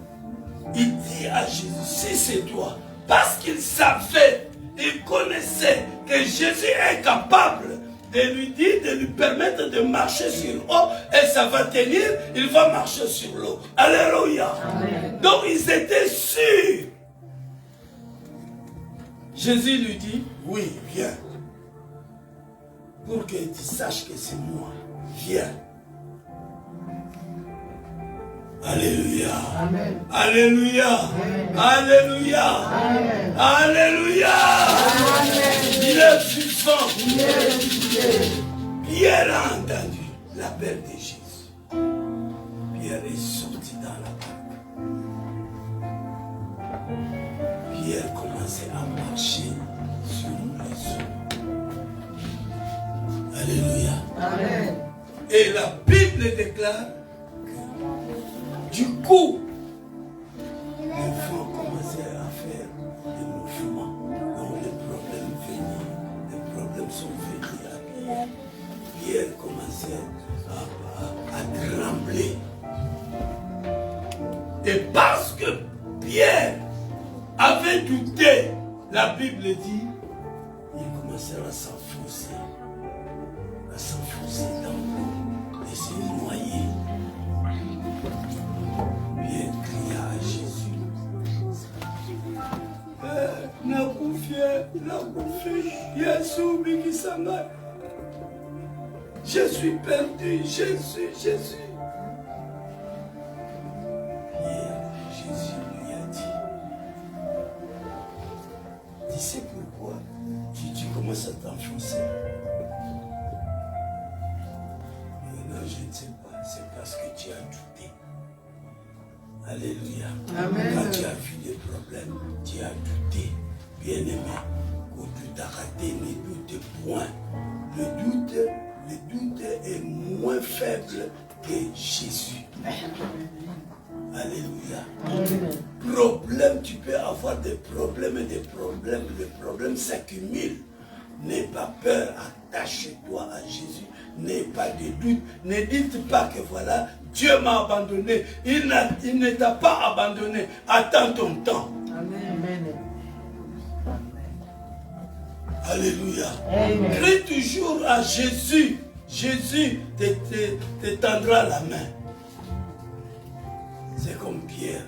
Il dit à Jésus, si c'est toi, parce qu'il savait, il connaissait que Jésus est capable de lui dire, de lui permettre de marcher sur l'eau, et ça va tenir, il va marcher sur l'eau. Alléluia. Amen. Donc ils étaient sûrs. Jésus lui dit, oui, viens. Pour que tu saches que c'est moi. Viens. Alléluia. Amen. Alléluia. Amen. Alléluia. Amen. Alléluia. Amen. Il est vivant. Il est ressuscité. Pierre a entendu l'appel de Jésus. Pierre est sorti dans la barque. Pierre commençait à marcher sur les eaux. Alléluia. Amen. Et la Bible déclare que du coup, les vents commençaient à faire des mouvements. Donc les problèmes venaient, les problèmes sont venus à Pierre. Pierre commençait à trembler. Et parce que Pierre avait douté, la Bible dit, il commençait à s'enfoncer dans l'eau et se noyer. Pierre cria à Jésus. Je suis perdu, Jésus. Jésus lui a dit, tu sais pourquoi tu commences à t'enfoncer? Non, je ne sais pas, c'est parce que tu as douté. Alléluia. Amen. Quand tu as vu des problèmes, tu as douté. Bien-aimé, quand tu t'as raté, ne doute point. Le doute est moins faible que Jésus. Alléluia. Amen. Problème, tu peux avoir des problèmes et des problèmes. Les problèmes s'accumulent. N'aie pas peur, attache-toi à Jésus. N'aie pas de doute. Ne dites pas que voilà, Dieu m'a abandonné. Il ne t'a pas abandonné. Attends ton temps. Amen. Alléluia. Amen. Crie toujours à Jésus. Jésus te tendra la main. C'est comme Pierre.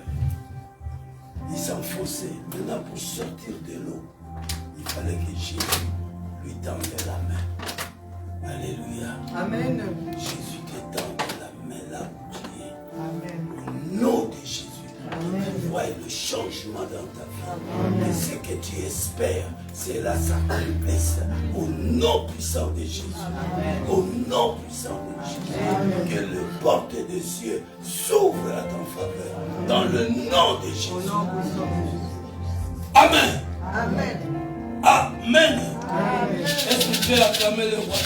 Il s'enfonçait. Maintenant, pour sortir de l'eau, il fallait que Jésus lui tende la main. Alléluia. Amen. Jésus te tend la main là où tu es. Amen. Au nom de Jésus. Amen. Tu vois le changement dans ta vie. Amen. Et ce que tu espères, c'est là s'accomplisse. Au nom puissant de Jésus. Amen. Au nom puissant de Jésus. Amen. Que les portes des cieux s'ouvrent à ton faveur. Dans le nom de Au Jésus. nom puissant de Jésus. Amen. Amen. Amen. Amen. Est-ce que tu peux acclamer le roi?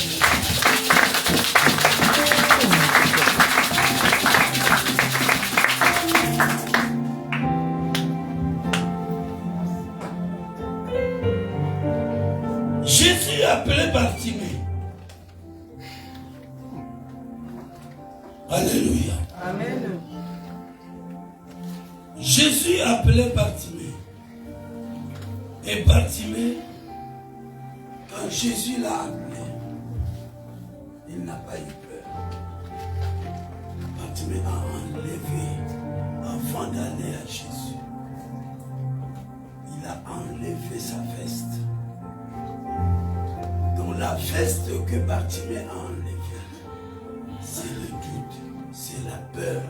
Jésus appelait Bartimée. Alléluia. Amen. Jésus appelait Bartimée. Et Bartimée, quand Jésus l'a appelé, il n'a pas eu peur. Bartimée a enlevé, avant d'aller à Jésus, il a enlevé sa veste. Donc la veste que Bartimée a enlevée, c'est le doute, c'est la peur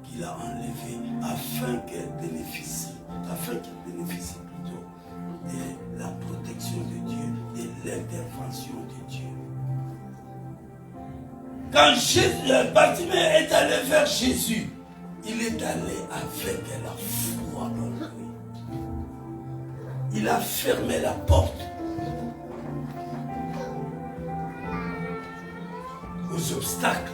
qu'il a enlevée afin qu'il bénéficie plutôt de la protection de Dieu, de l'intervention de Dieu. Quand Bartimée est allé vers Jésus, il est allé avec la foi en lui. Il a fermé la porte aux obstacles.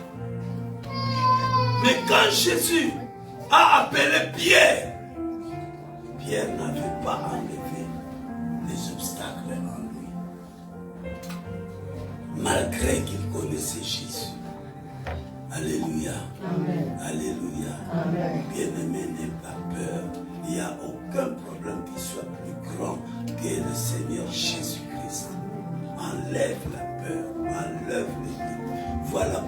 Mais quand Jésus a appelé Pierre, Pierre n'avait pas enlevé les obstacles en lui. Malgré qu'il connaissez Jésus. Alléluia. Amen. Alléluia. Amen. Bien-aimé, n'aie pas peur. Il n'y a aucun problème qui soit plus grand que le Seigneur Jésus-Christ. Enlève la peur, enlève le doute. Voilà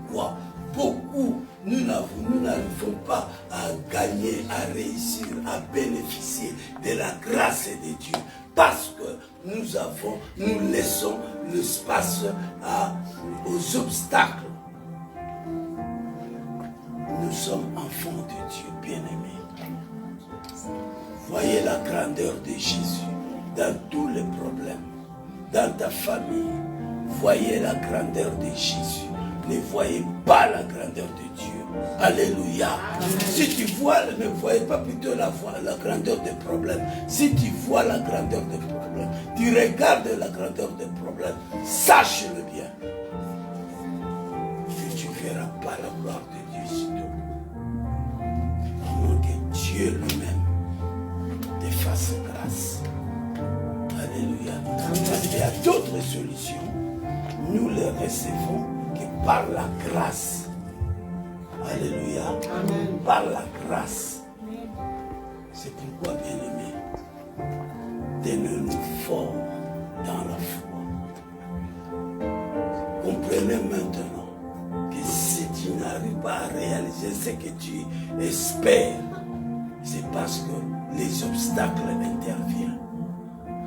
pourquoi beaucoup, nous n'arrivons pas à gagner, à réussir, à bénéficier de la grâce de Dieu. Parce que nous laissons l'espace aux obstacles. Nous sommes enfants de Dieu, bien-aimés. Voyez la grandeur de Jésus dans tous les problèmes, dans ta famille. Voyez la grandeur de Jésus. Ne voyez pas la grandeur de Dieu. Alléluia. Si tu vois, ne voyez pas plutôt la grandeur des problèmes. Si tu vois la grandeur des problèmes, tu regardes la grandeur des problèmes, sache-le bien. Que tu ne verras pas la gloire de Dieu sur toi. À moins que Dieu lui-même te fasse grâce. Alléluia. Parce qu'il y a d'autres solutions. Nous les recevons que par la grâce. Alléluia. Amen. Par la grâce. C'est pourquoi, bien-aimés, tenez-nous forts dans la foi. Comprenez maintenant que si tu n'arrives pas à réaliser ce que tu espères, c'est parce que les obstacles interviennent.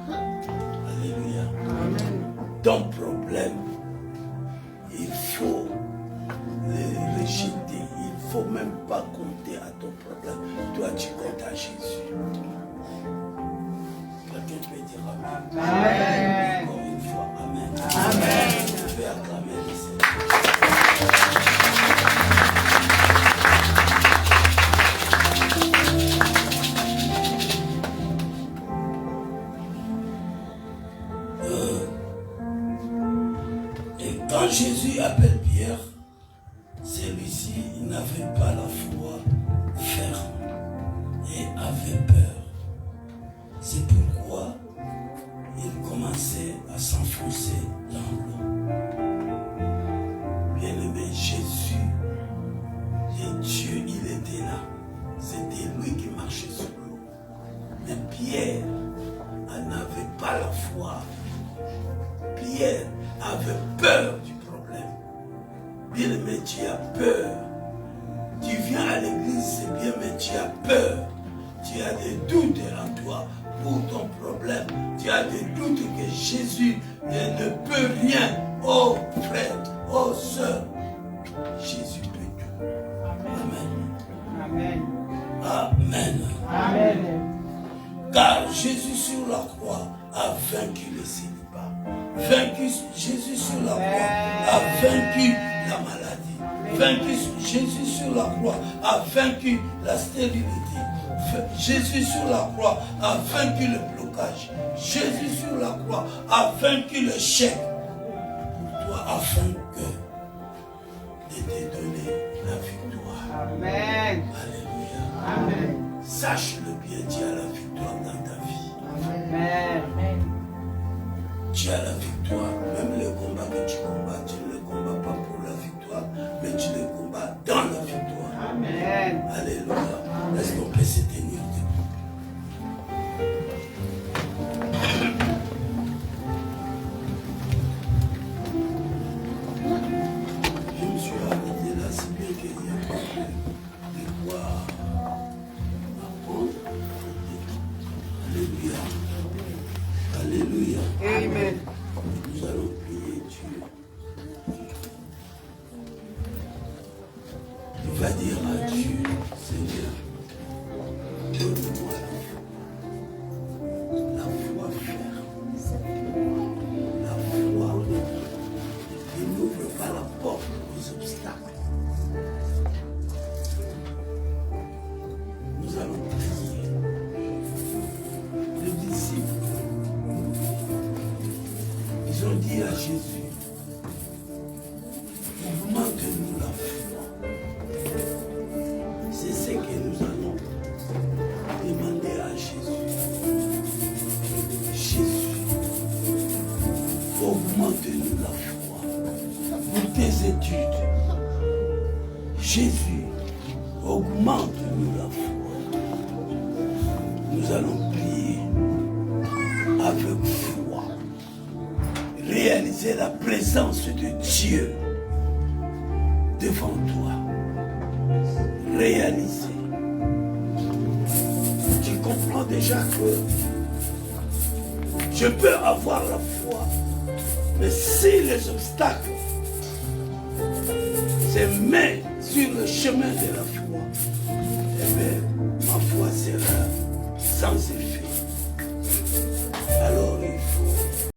Alléluia. Amen. Ton problème, il faut le rejeter. Il ne faut même pas compter à ton problème. Toi, tu comptes à Jésus. Quelqu'un peut dire Amen. Amen. Encore une fois, Amen. Amen. Je vais acclamer le Seigneur. Et quand Jésus appelle Pierre, celui-ci, il n'avait pas la foi ferme et avait peur. C'est pourquoi il commençait à s'enfoncer dans l'eau. Bien-aimé, Jésus, et Dieu, il était là. C'était lui qui marchait sur l'eau. Mais Pierre, elle n'avait pas la foi. Pierre avait peur du problème. Bien-aimé, tu as peur. Tu viens à l'église, c'est bien, mais tu as peur. Tu as des doutes en toi pour ton problème. Tu as des doutes que Jésus ne peut rien. Oh frère, oh soeur, Jésus peut tout. Amen. Amen. Amen. Amen. Car Jésus sur la croix a vaincu le célibat. Jésus sur la croix a vaincu la maladie. Jésus sur la croix a vaincu la stérilité. Jésus sur la croix a vaincu le blocage. Jésus sur la croix a vaincu le chèque. Pour toi, afin de te donner la victoire. Amen. Alléluia. Amen. Sache-le bien, tu as la victoire dans ta vie. Amen. Tu as la victoire. Même le combat que tu combats, tu ne le combats pas pour la victoire, mais tu le combats dans la victoire. Amen. Alléluia. Est-ce qu'on peut se tenir debout? Je me suis arrêté là, si bien qu'il n'y a pas de quoi apprendre. Alléluia. Alléluia. Amen. Nous allons prier Dieu. Il va dire à Dieu, Seigneur, donne-moi la foi ferme, la foi qui n'ouvre pas la porte aux obstacles. Nous allons prier. Les disciples, ils ont dit à Jésus, augmente-nous la foi. C'est ce que nous allons Augmente-nous la foi. Nous allons prier avec foi. Réaliser la présence de Dieu devant toi. Réaliser. Tu comprends déjà que je peux avoir la foi, mais si les obstacles se mettent sur le chemin de la foi, eh bien, ma foi sera sans effet.